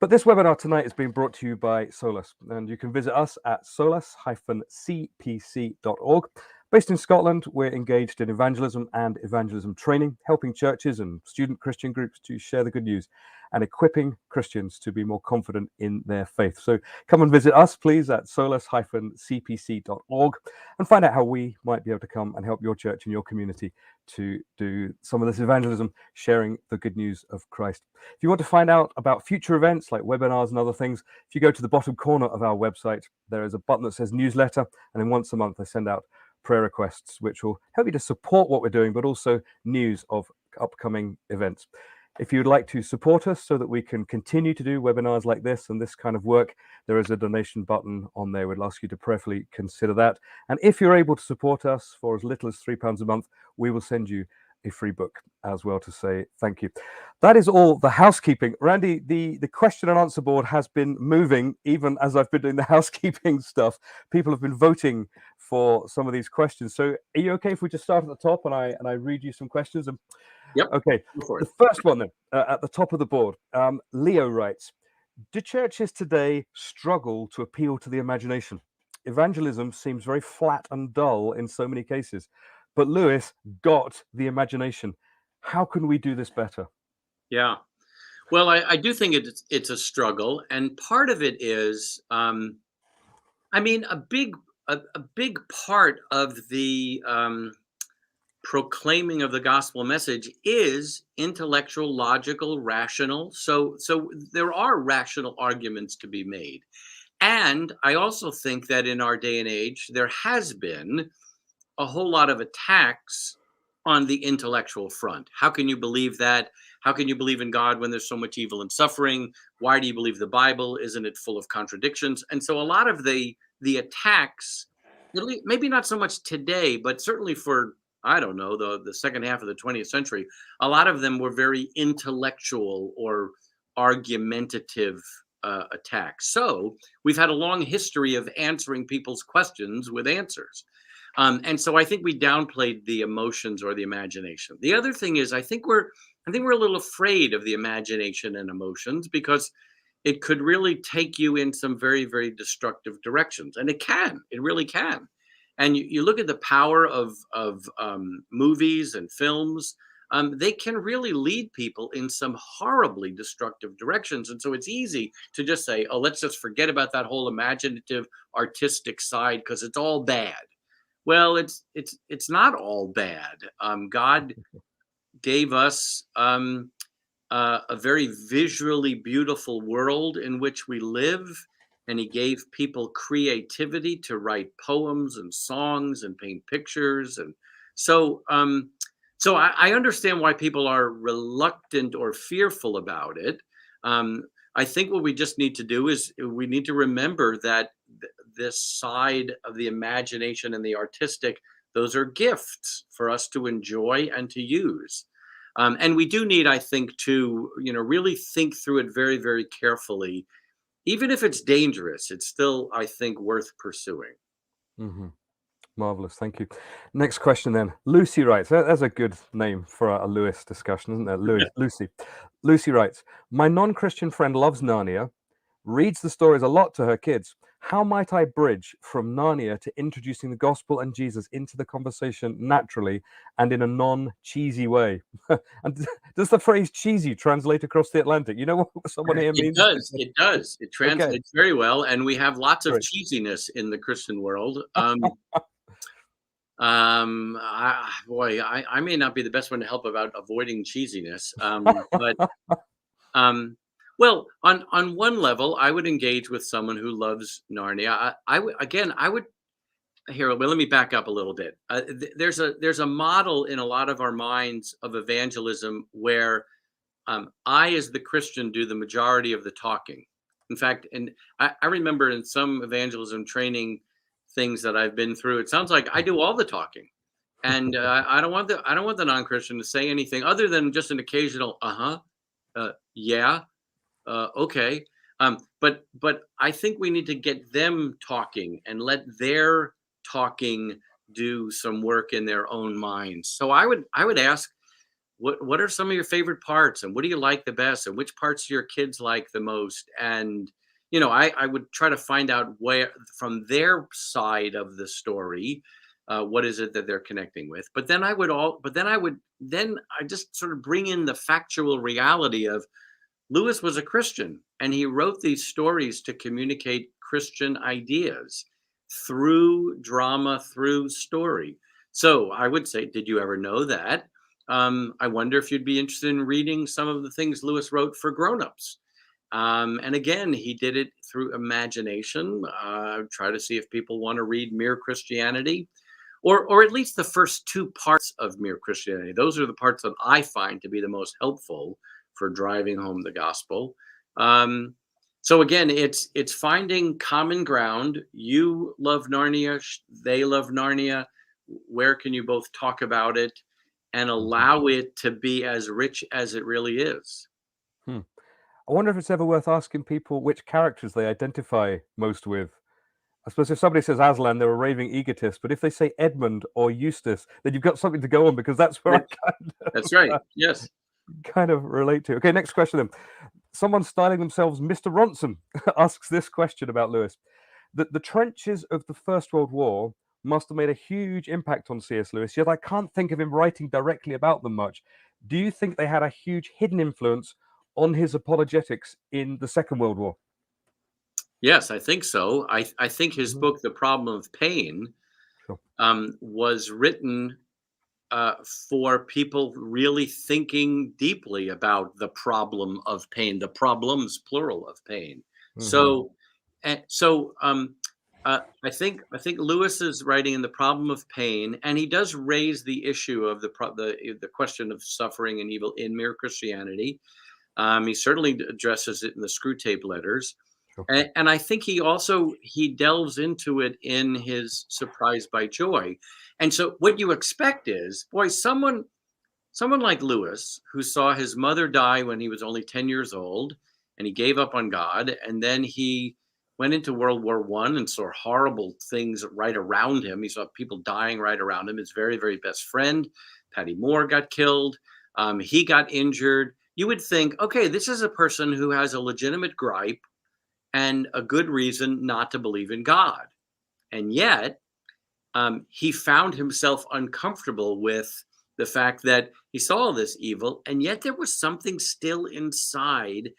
But this webinar tonight is being brought to you by Solus, and you can visit us at solus-cpc.org. Based in Scotland, we're engaged in evangelism and evangelism training, helping churches and student Christian groups to share the good news and equipping Christians to be more confident in their faith. So come and visit us, please, at solus-cpc.org and find out how we might be able to come and help your church and your community to do some of this evangelism, sharing the good news of Christ. If you want to find out about future events like webinars and other things, if you go to the bottom corner of our website, there is a button that says newsletter, and then once a month I send out prayer requests, which will help you to support what we're doing, but also news of upcoming events. If you'd like to support us so that we can continue to do webinars like this and this kind of work, there is a donation button on there. We'd ask you to prayerfully consider that. And if you're able to support us for as little as £3 a month, we will send you a free book as well to say thank you. That is all the housekeeping. Randy, the question and answer board has been moving even as I've been doing the housekeeping stuff. People have been voting for some of these questions. So are you okay if we just start at the top and I read you some questions? Yep. Okay. The first one then, at the top of the board, Leo writes, do churches today struggle to appeal to the imagination? Evangelism seems very flat and dull in so many cases. But Lewis got the imagination. How can we do this better? Yeah. Well, I do think it's a struggle. And part of it is, a big part of the proclaiming of the gospel message is intellectual, logical, rational. So there are rational arguments to be made. And I also think that in our day and age, there has been a whole lot of attacks on the intellectual front. How can you believe that? How can you believe in God when there's so much evil and suffering? Why do you believe the Bible? Isn't it full of contradictions? And so a lot of the attacks, maybe not so much today, but certainly for, I don't know, the second half of the 20th century, a lot of them were very intellectual or argumentative attacks. So we've had a long history of answering people's questions with answers. And so I think we downplayed the emotions or the imagination. The other thing is, I think we're a little afraid of the imagination and emotions because it could really take you in some very, very destructive directions. And it really can. And you look at the power of movies and films, they can really lead people in some horribly destructive directions. And so it's easy to just say, oh, let's just forget about that whole imaginative, artistic side because it's all bad. Well, it's not all bad. God gave us a very visually beautiful world in which we live, and He gave people creativity to write poems and songs and paint pictures, and so I understand why people are reluctant or fearful about it. I think what we just need to do is we need to remember that this side of the imagination and the artistic, those are gifts for us to enjoy and to use. And we do need, I think, to really think through it very, very carefully. Even if it's dangerous, it's still, I think, worth pursuing. Mm-hmm. Marvelous, thank you. Next question then. Lucy writes, that's a good name for a Lewis discussion, isn't it? Lucy writes, my non-Christian friend loves Narnia, reads the stories a lot to her kids. How might I bridge from Narnia to introducing the gospel and Jesus into the conversation naturally and in a non-cheesy way? And does the phrase cheesy translate across the Atlantic? You know what someone here means? It does. It translates very well. And we have lots of cheesiness in the Christian world. I may not be the best one to help about avoiding cheesiness. Well, on one level, I would engage with someone who loves Narnia. Let me back up a little bit. There's a model in a lot of our minds of evangelism where I, as the Christian, do the majority of the talking. In fact, and I remember in some evangelism training things that I've been through, it sounds like I do all the talking, and I don't want the non-Christian to say anything other than just an occasional yeah. Okay. But I think we need to get them talking and let their talking do some work in their own minds. So I would ask, what are some of your favorite parts, and what do you like the best, and which parts do your kids like the most? And I would try to find out where from their side of the story, what is it that they're connecting with. Then I just sort of bring in the factual reality of Lewis was a Christian, and he wrote these stories to communicate Christian ideas through drama, through story. So I would say, did you ever know that? I wonder if you'd be interested in reading some of the things Lewis wrote for grown-ups. And again, he did it through imagination. Try to see if people want to read Mere Christianity, or at least the first two parts of Mere Christianity. Those are the parts that I find to be the most helpful for driving home the gospel. So again, it's finding common ground. You love Narnia, they love Narnia. Where can you both talk about it and allow it to be as rich as it really is? I wonder if it's ever worth asking people which characters they identify most with. I suppose if somebody says Aslan, they're a raving egotist, but if they say Edmund or Eustace, then you've got something to go on, because that's where That's right. Yes. kind of relate to. Okay, next question then. Someone styling themselves Mr. Ronson asks this question about Lewis. The trenches of the First World War must have made a huge impact on C.S. Lewis, yet I can't think of him writing directly about them much. Do you think they had a huge hidden influence on his apologetics in the Second World War? Yes, I think so. I think his book, The Problem of Pain, Sure. Was written for people really thinking deeply about the problem of pain, the problems, plural, of pain. So I think Lewis is writing in The Problem of Pain, and he does raise the issue of the question of suffering and evil in Mere Christianity. He certainly addresses it in the Screwtape Letters. Sure. And I think he delves into it in his Surprised by Joy. And so what you expect is, boy, someone like Lewis, who saw his mother die when he was only 10 years old, and he gave up on God, and then he went into World War I and saw horrible things right around him. He saw people dying right around him. His very, very best friend, Patty Moore, got killed. He got injured. You would think, okay, this is a person who has a legitimate gripe and a good reason not to believe in God. And yet, he found himself uncomfortable with the fact that he saw all this evil, and yet there was something still inside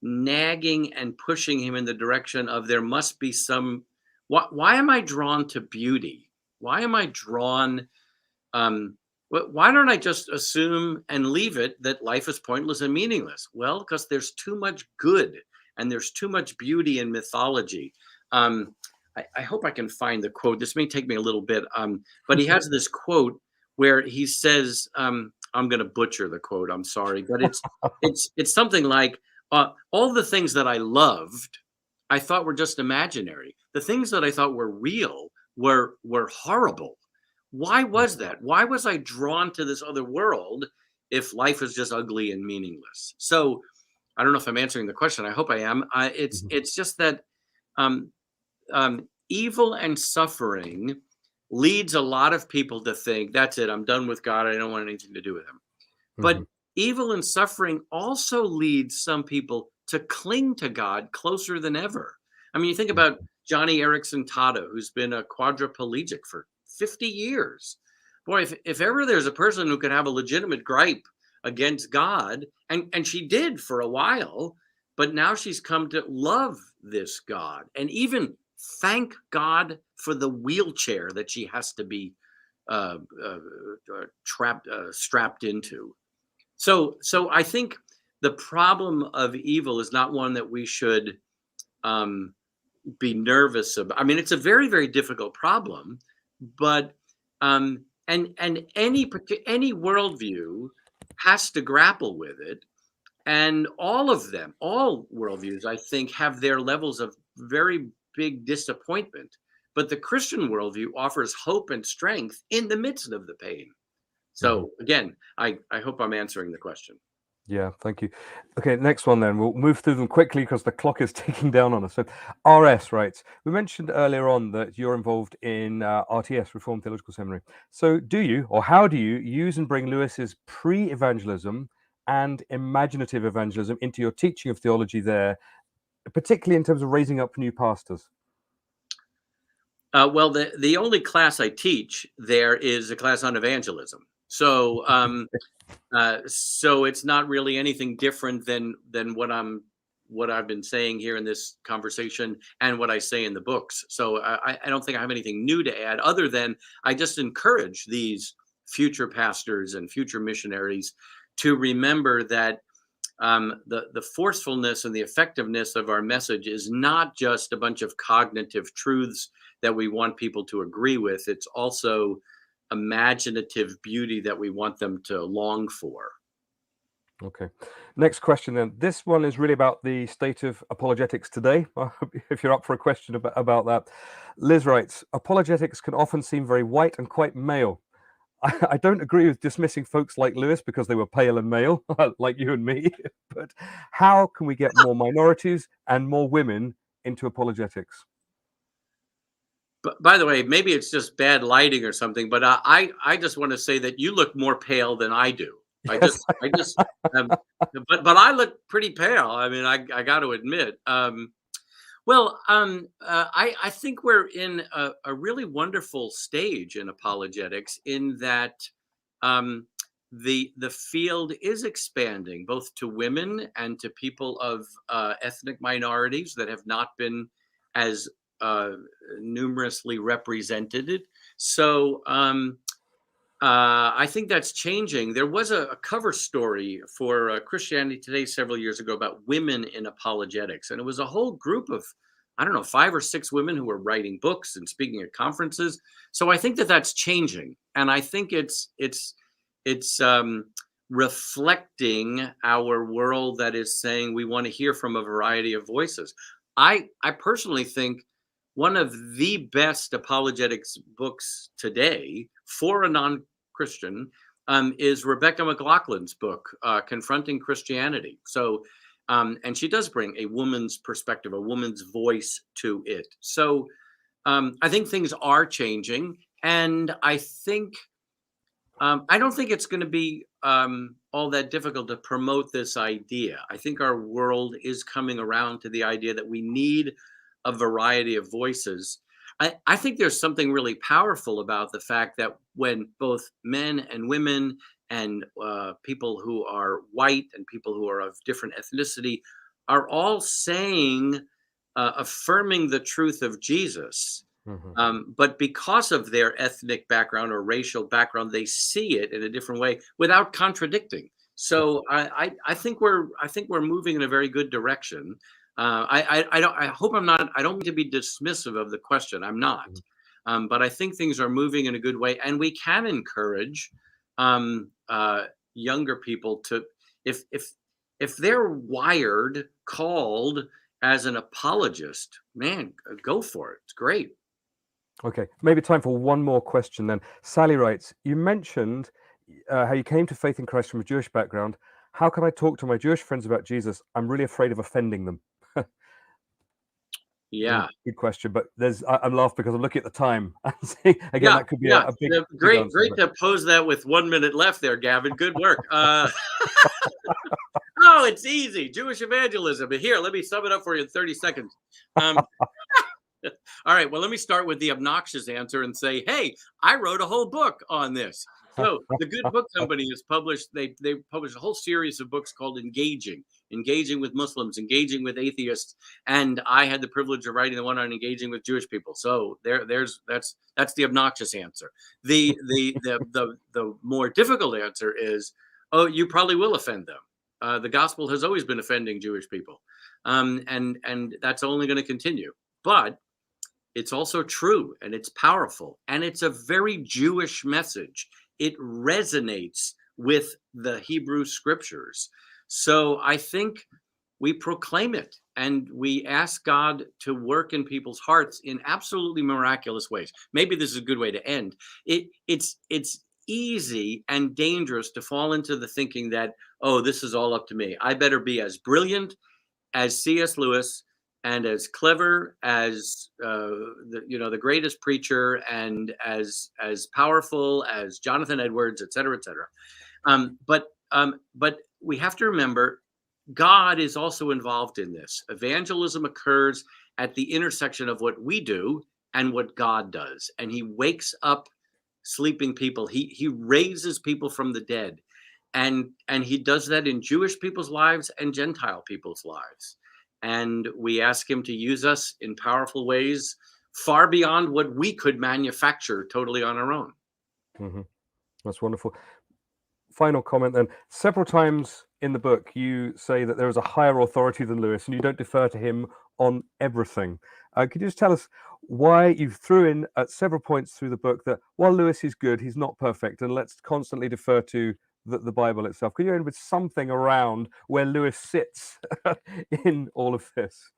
nagging and pushing him in the direction of there must be some. Why am I drawn to beauty? Why am I drawn? Why don't I just assume and leave it that life is pointless and meaningless? Well, because there's too much good and there's too much beauty in mythology. I hope I can find the quote. This may take me a little bit, but he has this quote where he says, I'm going to butcher the quote. I'm sorry, but it's something like, all the things that I loved, I thought were just imaginary. The things that I thought were real were horrible. Why was that? Why was I drawn to this other world if life is just ugly and meaningless? So I don't know if I'm answering the question. I hope I am. It's just that evil and suffering leads a lot of people to think, that's it, I'm done with God. I don't want anything to do with him. But evil and suffering also leads some people to cling to God closer than ever. I mean, you think about Johnny Erickson Tata, who's been a quadriplegic for 50 years. Boy, if ever there's a person who could have a legitimate gripe against God, and she did for a while, but now she's come to love this God and even thank God for the wheelchair that she has to be strapped into. So I think the problem of evil is not one that we should be nervous about. I mean, it's a very, very difficult problem, but and any worldview has to grapple with it, and all worldviews, I think, have their levels of very big disappointment. But the Christian worldview offers hope and strength in the midst of the pain. So again, I hope I'm answering the question. Yeah, thank you. Okay, next one then. We'll move through them quickly because the clock is ticking down on us. So, RS writes, we mentioned earlier on that you're involved in RTS, Reformed Theological Seminary. So, do you, or how do you, use and bring Lewis's pre-evangelism and imaginative evangelism into your teaching of theology there, particularly in terms of raising up new pastors? Well, the only class I teach there is a class on evangelism. So it's not really anything different than what I've been saying here in this conversation and what I say in the books. So I don't think I have anything new to add other than I just encourage these future pastors and future missionaries to remember that the forcefulness and the effectiveness of our message is not just a bunch of cognitive truths that we want people to agree with. It's also imaginative beauty that we want them to long for. Okay. Next question then. This one is really about the state of apologetics today. If you're up for a question about that. Liz writes, apologetics can often seem very white and quite male. I don't agree with dismissing folks like Lewis because they were pale and male, like you and me, but how can we get more minorities and more women into apologetics? But by the way, maybe it's just bad lighting or something, but I just want to say that you look more pale than I do. Yes. I just, um, but I look pretty pale. I mean, I got to admit. I think we're in a really wonderful stage in apologetics in that um, the field is expanding both to women and to people of ethnic minorities that have not been as uh, numerously represented. So I think that's changing. There was a cover story for Christianity Today several years ago about women in apologetics, and it was a whole group of, I don't know, 5 or 6 women who were writing books and speaking at conferences. So I think that that's changing, and I think it's reflecting our world that is saying we want to hear from a variety of voices. I personally think one of the best apologetics books today for a non-Christian is Rebecca McLaughlin's book, Confronting Christianity. And she does bring a woman's perspective, a woman's voice to it. So I think things are changing, and I don't think it's going to be all that difficult to promote this idea. I think our world is coming around to the idea that we need a variety of voices. I think there's something really powerful about the fact that when both men and women and people who are white and people who are of different ethnicity are all saying, affirming the truth of Jesus, Mhm. but because of their ethnic background or racial background, they see it in a different way without contradicting. So I think we're moving in a very good direction. I hope I'm not. I don't mean to be dismissive of the question. I'm not. Mhm. But I think things are moving in a good way, and we can encourage um, younger people to, if they're wired, called as an apologist, man, go for it. It's great. Okay, maybe time for one more question then. Sally writes, you mentioned how you came to faith in Christ from a Jewish background. How can I talk to my Jewish friends about Jesus? I'm really afraid of offending them. Yeah. Good question, but I'm laughing because I'm looking at the time and see, again, Yeah, that could be yeah. a big Great, answer. great to pose that with 1 minute left there, Gavin. Good work. Oh, it's easy. Jewish evangelism. But here, let me sum it up for you in 30 seconds. Um, all right. Well, let me start with the obnoxious answer and say, hey, I wrote a whole book on this. So the Good Book Company has published, they published a whole series of books called Engaging with Muslims, Engaging with Atheists. And I had the privilege of writing the one on engaging with Jewish people. So that's the obnoxious answer. The more difficult answer is, oh, you probably will offend them. The gospel has always been offending Jewish people. And that's only going to continue. But it's also true, and it's powerful, and it's a very Jewish message. It resonates with the Hebrew scriptures. So I think we proclaim it and we ask God to work in people's hearts in absolutely miraculous ways. Maybe this is a good way to end. It's easy and dangerous to fall into the thinking that, oh, this is all up to me. I better be as brilliant as C.S. Lewis and as clever as the greatest preacher, and as powerful as Jonathan Edwards, et cetera, et cetera. But we have to remember, God is also involved in this. Evangelism occurs at the intersection of what we do and what God does, and He wakes up sleeping people. He raises people from the dead, and He does that in Jewish people's lives and Gentile people's lives. And we ask Him to use us in powerful ways, far beyond what we could manufacture totally on our own. Mm-hmm. That's wonderful. Final comment then. Several times in the book, you say that there is a higher authority than Lewis, and you don't defer to him on everything. Could you just tell us why you threw in at several points through the book that while Lewis is good, he's not perfect, and let's constantly defer to the Bible itself? Could you end with something around where Lewis sits in all of this?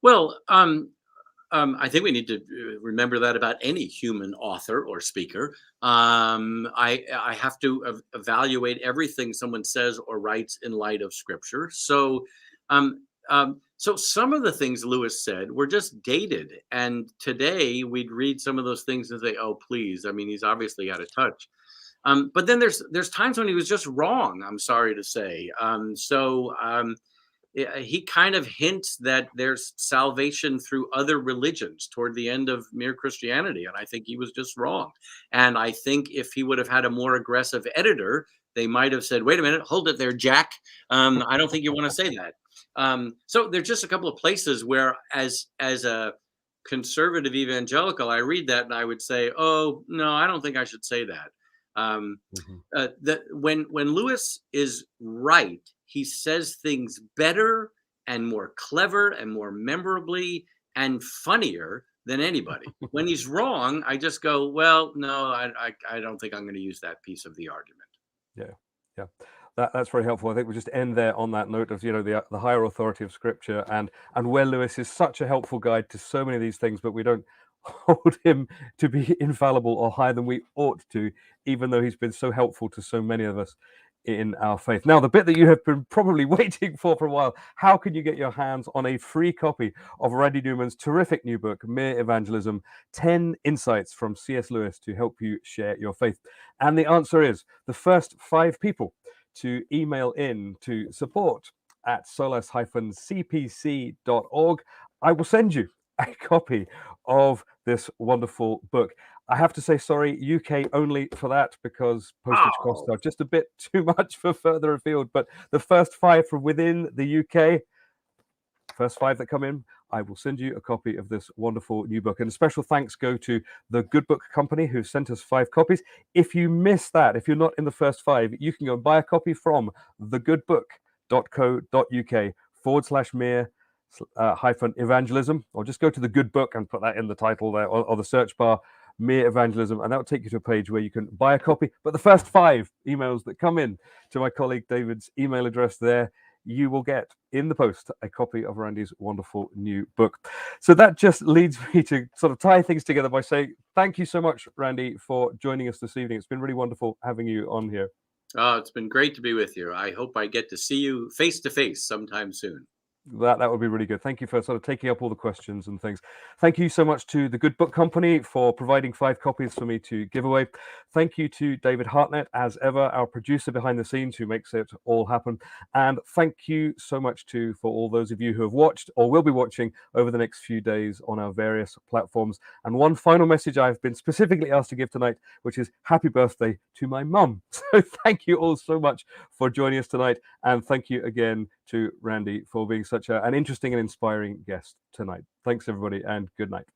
Well, I think we need to remember that about any human author or speaker. I have to evaluate everything someone says or writes in light of Scripture. So some of the things Lewis said were just dated, and today we'd read some of those things and say, "Oh, please!" I mean, he's obviously out of touch. But then there's times when he was just wrong, I'm sorry to say. He kind of hints that there's salvation through other religions toward the end of Mere Christianity, and I think he was just wrong. And I think if he would have had a more aggressive editor, they might have said, "Wait a minute, hold it there, Jack. I don't think you want to say that." So there's just a couple of places where, as a conservative evangelical, I read that and I would say, "Oh no, I don't think I should say that." When Lewis is right, he says things better and more clever and more memorably and funnier than anybody. When he's wrong, I just go, well, no, I don't think I'm going to use that piece of the argument. Yeah. That's very helpful. I think we'll just end there on that note of the higher authority of Scripture, and where Lewis is such a helpful guide to so many of these things, but we don't hold him to be infallible or higher than we ought to, even though he's been so helpful to so many of us in our faith. Now, the bit that you have been probably waiting for a while: how can you get your hands on a free copy of Randy Newman's terrific new book, Mere Evangelism, 10 Insights from C.S. Lewis to help you share your faith? And the answer is the first 5 people to email in to support@solas-cpc.org, I will send you a copy of this wonderful book. I have to say, sorry, UK only for that, because postage costs are just a bit too much for further afield. But the first 5 from within the UK, first 5 that come in, I will send you a copy of this wonderful new book. And a special thanks go to the Good Book Company, who sent us 5 copies. If you miss that, if you're not in the first 5, you can go and buy a copy from thegoodbook.co.uk/mere -evangelism, or just go to the Good Book and put that in the title there, or the search bar, Mere Evangelism, and that will take you to a page where you can buy a copy. But the first 5 emails that come in to my colleague David's email address there, you will get in the post a copy of Randy's wonderful new book. So that just leads me to sort of tie things together by saying thank you so much, Randy, for joining us this evening. It's been really wonderful having you on here. Oh, it's been great to be with you. I hope I get to see you face to face sometime soon. That would be really good. Thank you for sort of taking up all the questions and things. Thank you so much to the Good Book Company for providing 5 copies for me to give away. Thank you to David Hartnett, as ever, our producer behind the scenes, who makes it all happen. And thank you so much too for all those of you who have watched or will be watching over the next few days on our various platforms. And one final message I've been specifically asked to give tonight, which is happy birthday to my mum. So thank you all so much for joining us tonight. And thank you again to Randy for being such an interesting and inspiring guest tonight. Thanks, everybody, and good night.